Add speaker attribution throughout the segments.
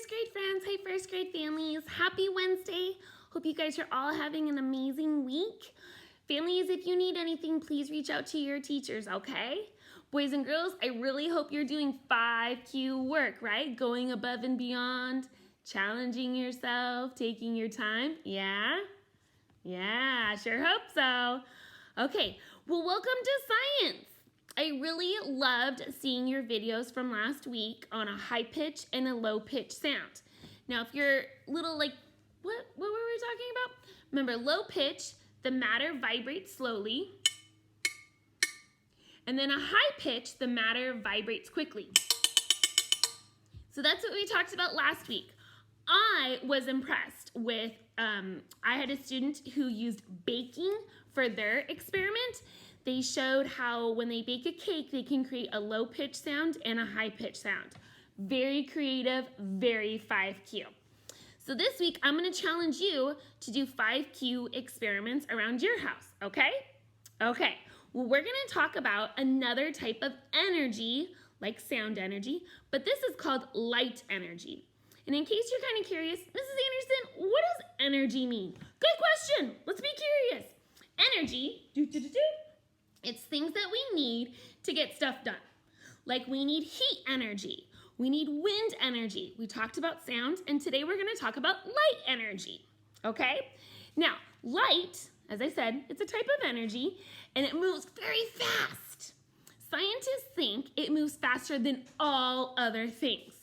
Speaker 1: first grade friends. Hey, first grade families. Happy Wednesday. Hope you guys are all having an amazing week. Families, if you need anything, please reach out to your teachers, okay? Boys and girls, I really hope you're doing 5Q work, right? Going above and beyond, challenging yourself, taking your time. Yeah? Yeah, sure hope so. Okay, well, welcome to science. I really loved seeing your videos from last week on a high pitch and a low pitch sound. Now, if you're little like, what were we talking about? Remember, low pitch, the matter vibrates slowly. And then a high pitch, the matter vibrates quickly. So that's what we talked about last week. I was impressed with, I had a student who used baking for their experiment. They showed how when they bake a cake, they can create a low pitch sound and a high pitch sound. Very creative, very 5Q. So this week, I'm gonna challenge you to do 5Q experiments around your house, okay? Okay, well, we're gonna talk about another type of energy, like sound energy, but this is called light energy. And in case you're kind of curious, Mrs. Anderson, what does energy mean? Good question, let's be curious. Energy, it's things that we need to get stuff done. Like we need heat energy, we need wind energy. We talked about sound, and today we're gonna talk about light energy, okay? Now, light, as I said, it's a type of energy, and it moves very fast. Scientists think it moves faster than all other things.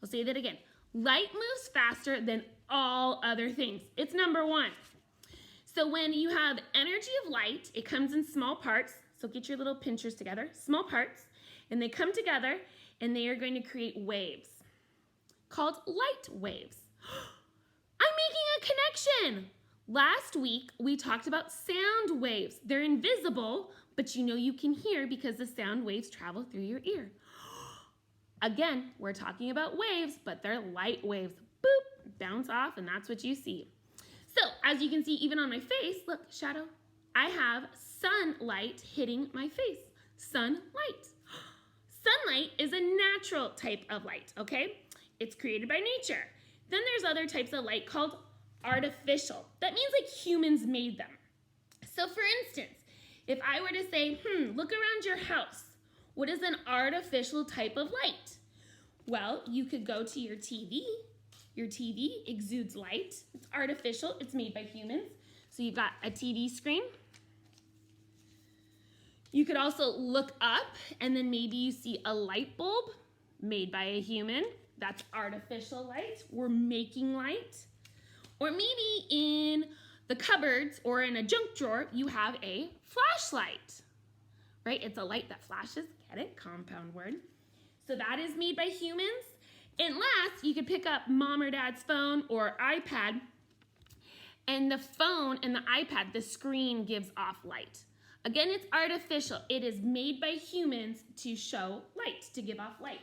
Speaker 1: I'll say that again. Light moves faster than all other things. It's number one. So when you have energy of light, it comes in small parts. So get your little pinchers together, small parts, and they come together and they are going to create waves called light waves. I'm making a connection. Last week, we talked about sound waves. They're invisible, but you know you can hear because the sound waves travel through your ear. Again, we're talking about waves, but they're light waves. Boop, bounce off, and that's what you see. So, as you can see, even on my face, look, shadow, I have sunlight hitting my face. Sunlight. Sunlight is a natural type of light, okay? It's created by nature. Then there's other types of light called artificial. That means like humans made them. So for instance, if I were to say, look around your house, what is an artificial type of light? Well, you could go to your TV. Your TV exudes light. It's artificial. It's made by humans. So you've got a TV screen. You could also look up and then maybe you see a light bulb made by a human. That's artificial light. We're making light. Or maybe in the cupboards or in a junk drawer, you have a flashlight, right? It's a light that flashes. Get it? Compound word. So that is made by humans. And last, you could pick up mom or dad's phone or iPad, and the phone and the iPad, the screen gives off light. Again, it's artificial. It is made by humans to show light, to give off light.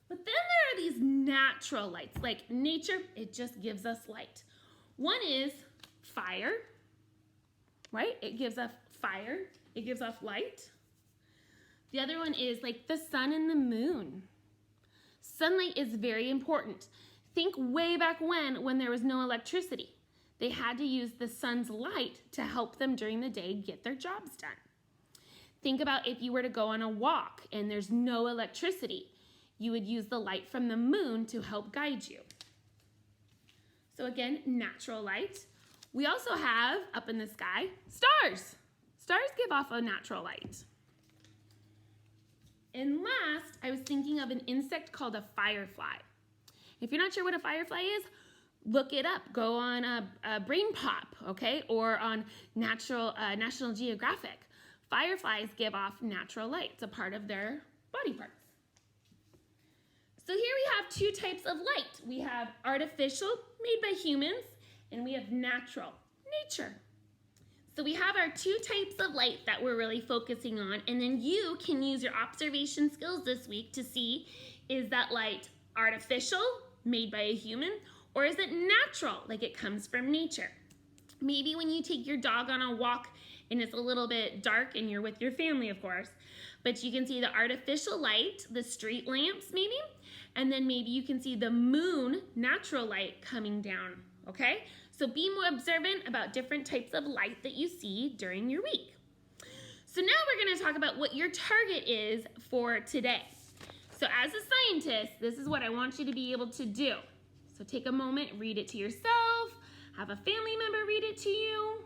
Speaker 1: But then there are these natural lights, like nature, it just gives us light. One is fire, right? It gives off fire, it gives off light. The other one is like the sun and the moon. Sunlight is very important. Think way back when there was no electricity. They had to use the sun's light to help them during the day get their jobs done. Think about if you were to go on a walk and there's no electricity. You would use the light from the moon to help guide you. So again, natural light. We also have, up in the sky, stars. Stars give off a natural light. And last, I was thinking of an insect called a firefly. If you're not sure what a firefly is, look it up. Go on a Brain Pop, okay? Or on National Geographic. Fireflies give off natural light. It's a part of their body parts. So here we have two types of light. We have artificial, made by humans, and we have natural, nature. So we have our two types of light that we're really focusing on, and then you can use your observation skills this week to see, is that light artificial, made by a human, or is it natural, like it comes from nature? Maybe when you take your dog on a walk and it's a little bit dark and you're with your family, of course. But you can see the artificial light, the street lamps maybe, and then maybe you can see the moon, natural light coming down, okay? So be more observant about different types of light that you see during your week. So now we're going to talk about what your target is for today. So as a scientist, this is what I want you to be able to do. So take a moment, read it to yourself, have a family member read it to you.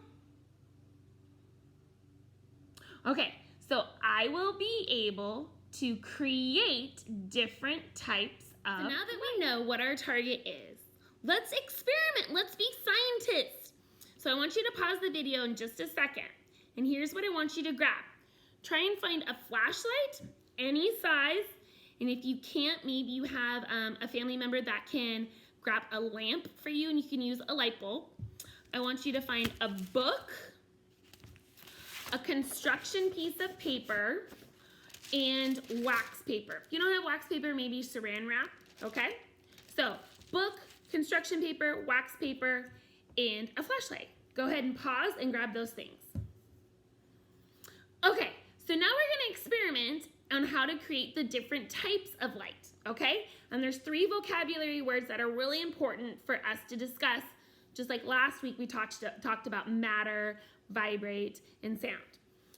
Speaker 1: Okay, so I will be able to create different types of... So now that we know what our target is, let's experiment, let's be scientists. So I want you to pause the video in just a second. And here's what I want you to grab. Try and find a flashlight, any size, and if you can't, maybe you have a family member that can grab a lamp for you and you can use a light bulb. I want you to find a book, a construction piece of paper, and wax paper. If you don't have wax paper, maybe saran wrap, okay? So book, construction paper, wax paper, and a flashlight. Go ahead and pause and grab those things. Okay, so now we're gonna experiment on how to create the different types of light, okay? And there's 3 vocabulary words that are really important for us to discuss. Just like last week we talked about matter, vibrate, and sound.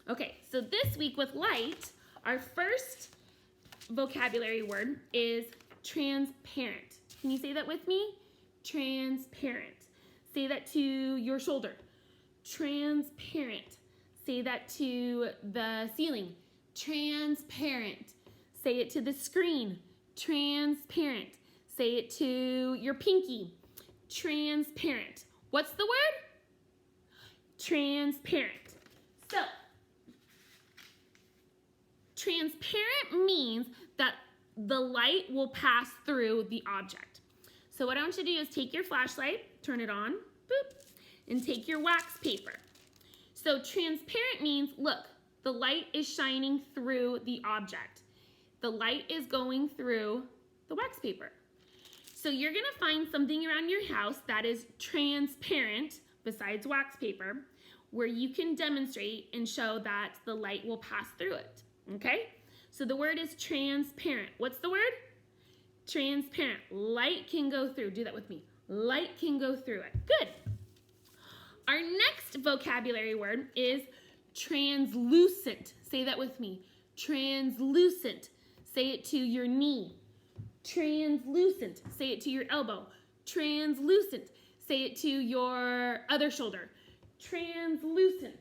Speaker 1: Okay, so this week with light, our first vocabulary word is transparent. Can you say that with me? Transparent. Say that to your shoulder. Transparent. Say that to the ceiling. Transparent. Say it to the screen. Transparent. Say it to your pinky. Transparent. What's the word? Transparent. So, transparent means that the light will pass through the object. So what I want you to do is take your flashlight, turn it on, boop, and take your wax paper. So transparent means, look, the light is shining through the object. The light is going through the wax paper. So you're gonna find something around your house that is transparent, besides wax paper, where you can demonstrate and show that the light will pass through it, okay? So the word is transparent. What's the word? Transparent. Light can go through. Do that with me. Light can go through it. Good. Our next vocabulary word is translucent. Say that with me. Translucent. Say it to your knee. Translucent. Say it to your elbow. Translucent. Say it to your other shoulder. Translucent.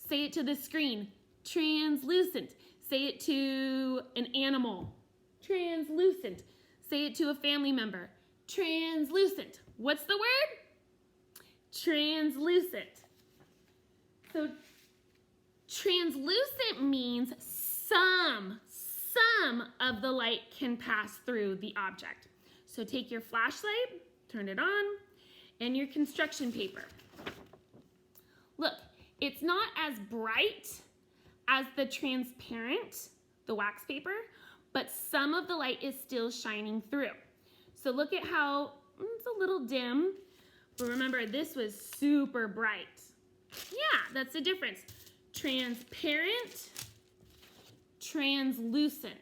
Speaker 1: Say it to the screen. Translucent. Say it to an animal. Translucent. Say it to a family member. Translucent. What's the word? Translucent. So translucent means some of the light can pass through the object. So take your flashlight, turn it on, and your construction paper. Look, it's not as bright as the transparent, the wax paper, but some of the light is still shining through. So look at how it's a little dim, but remember this was super bright. Yeah, that's the difference. Transparent, translucent.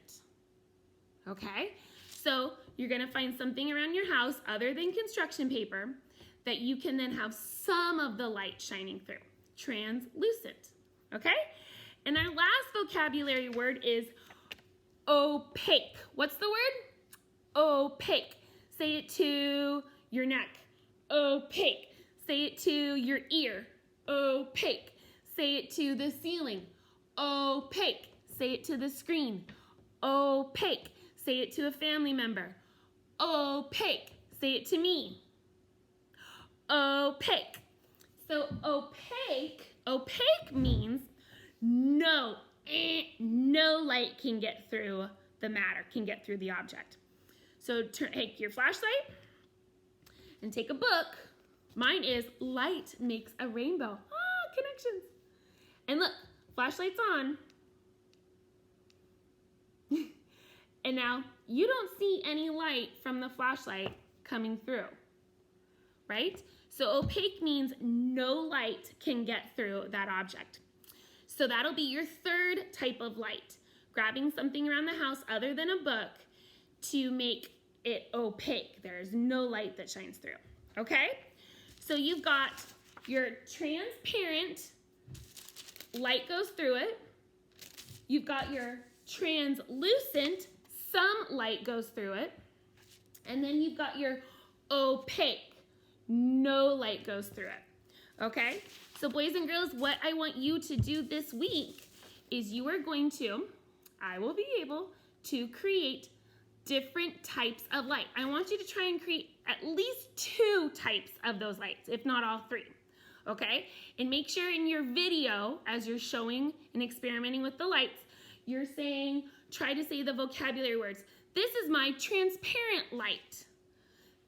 Speaker 1: Okay, so you're gonna find something around your house other than construction paper that you can then have some of the light shining through. Translucent, okay? And our last vocabulary word is opaque. What's the word? Opaque. Say it to your neck. Opaque. Say it to your ear. Opaque. Say it to the ceiling. Opaque. Say it to the screen. Opaque. Say it to a family member. Opaque. Say it to me. Opaque. So opaque means no light can get through the matter, can get through the object. So take your flashlight and take a book. Mine is Light Makes a Rainbow. Ah, connections. And look, flashlight's on. And now you don't see any light from the flashlight coming through, right? So opaque means no light can get through that object. So that'll be your third type of light, grabbing something around the house other than a book to make it opaque. There's no light that shines through, okay? So you've got your transparent, light goes through it. You've got your translucent, some light goes through it. And then you've got your opaque, no light goes through it, okay? So boys and girls, what I want you to do this week is I will be able to create different types of light. I want you to try and create at least 2 types of those lights, if not all 3, okay? And make sure in your video, as you're showing and experimenting with the lights, you're try to say the vocabulary words. This is my transparent light.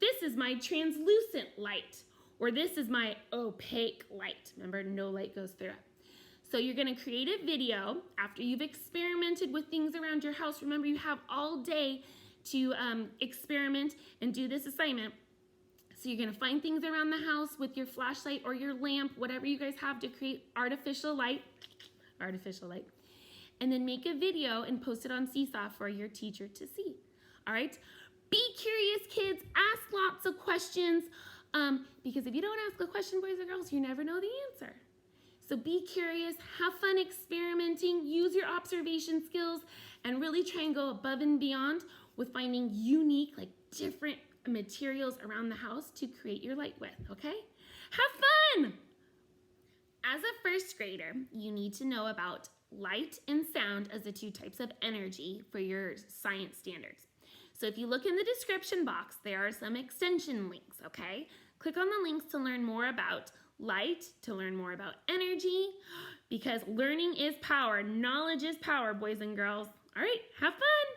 Speaker 1: This is my translucent light. Or this is my opaque light. Remember, no light goes through it. So you're gonna create a video after you've experimented with things around your house. Remember, you have all day to experiment and do this assignment. So you're gonna find things around the house with your flashlight or your lamp, whatever you guys have to create artificial light, and then make a video and post it on Seesaw for your teacher to see. All right? Be curious, kids. Ask lots of questions. Because if you don't ask a question, boys and girls, you never know the answer. So be curious, have fun experimenting, use your observation skills, and really try and go above and beyond with finding unique, different materials around the house to create your light with, okay? Have fun! As a first grader, you need to know about light and sound as the 2 types of energy for your science standards. So if you look in the description box, there are some extension links, okay? Click on the links to learn more about light, to learn more about energy, because learning is power. Knowledge is power, boys and girls. All right, have fun.